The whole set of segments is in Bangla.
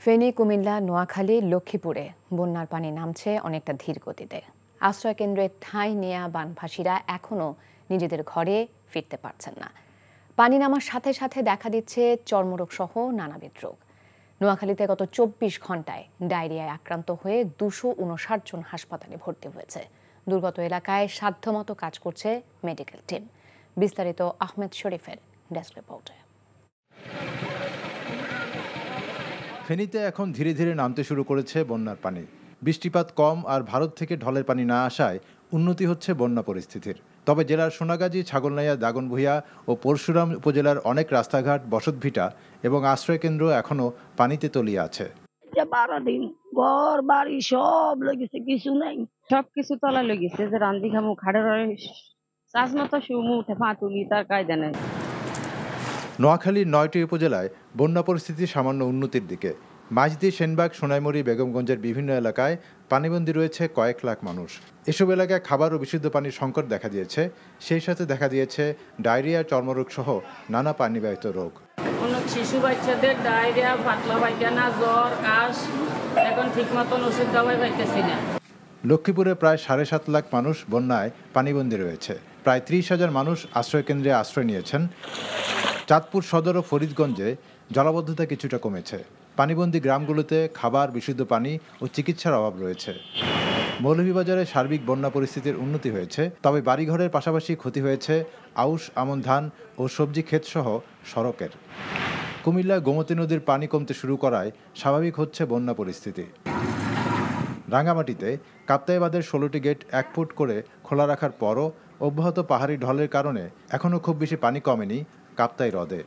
ফেনী, কুমিল্লা, নোয়াখালী, লক্ষ্মীপুরে বন্যার পানি নামছে অনেকটা ধীর গতিতে। আশ্রয় কেন্দ্রে ঠাঁই নেয়া বানভাসীরা এখনও নিজেদের ঘরে ফিরতে পারছেন না। পানি নামার সাথে সাথে দেখা দিচ্ছে চর্মরোগ সহ নানাবিধ রোগ। নোয়াখালীতে গত ২৪ ঘন্টায় ডায়রিয়ায় আক্রান্ত হয়ে ২৫৯ জন হাসপাতালে ভর্তি হয়েছে। দুর্গত এলাকায় সাধ্যমতো কাজ করছে মেডিকেল টিম। বিস্তারিত আহমেদ শরীফের ডেস্ক রিপোর্টে। ফেনীতে এখন ধীরে ধীরে নামতে শুরু করেছে বন্যার পানি। বৃষ্টিপাত কম আর ভারত থেকে ঢলের পানি না আসায় উন্নতি হচ্ছে বন্যা পরিস্থিতির। তবে জেলার সোনাগাজী, ছাগলনাইয়া, দাগনভূঞা ও পরশুরাম উপজেলার অনেক রাস্তাঘাট, বসতভিটা এবং আশ্রয়কেন্দ্র এখনও পানিতে তলিয়ে আছে। 12 দিন ঘর বাড়ি সব লেগেছে, কিছু নাই, সবকিছু তলা লেগেছে। যে রান্দি খামু খাড়ের চাষ মতো সুমু উঠে পা তুলি তার কায়দা নেই। নোয়াখালীর 9টি উপজেলায় বন্যা পরিস্থিতি সামান্য উন্নতির দিকে। মাঝদি, সেনবাগ, সোনাইমুড়ি, বেগমগঞ্জের বিভিন্ন এলাকায় পানিবন্দী রয়েছে কয়েক লাখ মানুষ। এসব এলাকায় খাবার ও বিশুদ্ধ পানির সংকট দেখা দিয়েছে। সেই সাথে দেখা দিয়েছে ডায়রিয়া, চর্মরোগ সহ নানা পানিবাহিত রোগ। শিশু বাচ্চাদের ডায়রিয়া, পাতলা পায়খানা, জ্বর, কাশ, এখন ঠিক মতন ওষুধ দাওয়াই পাইতেছি না। লক্ষ্মীপুরে প্রায় 7.5 লাখ মানুষ বন্যায় পানিবন্দী রয়েছে। প্রায় 30,000 মানুষ আশ্রয়কেন্দ্রে আশ্রয় নিয়েছেন। চাঁদপুর সদর ও ফরিদগঞ্জে জলাবদ্ধতা কিছুটা কমেছে। পানিবন্দী গ্রামগুলোতে খাবার, বিশুদ্ধ পানি ও চিকিৎসার অভাব রয়েছে। মৌলভীবাজারে সার্বিক বন্যা পরিস্থিতির উন্নতি হয়েছে, তবে বাড়িঘরের পাশাপাশি ক্ষতি হয়েছে আউশ, আমন ধান ও সবজি ক্ষেতসহ সড়কের। কুমিল্লায় গোমতী নদীর পানি কমতে শুরু করায় স্বাভাবিক হচ্ছে বন্যা পরিস্থিতি। রাঙ্গামাটিতে কাপ্তাই বাঁধের 16টি গেট 1 ফুট করে খোলা রাখার পরও অব্যাহত পাহাড়ি ঢলের কারণে এখনও খুব বেশি পানি কমেনি কাপ্তাই হ্রদে।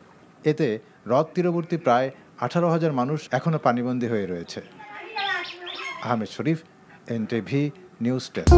এতে হ্রদ তীরবর্তী প্রায় 18,000 মানুষ এখনও পানিবন্দী হয়ে রয়েছে। আহমেদ শরীফ, NTV নিউজ ডেস্ক।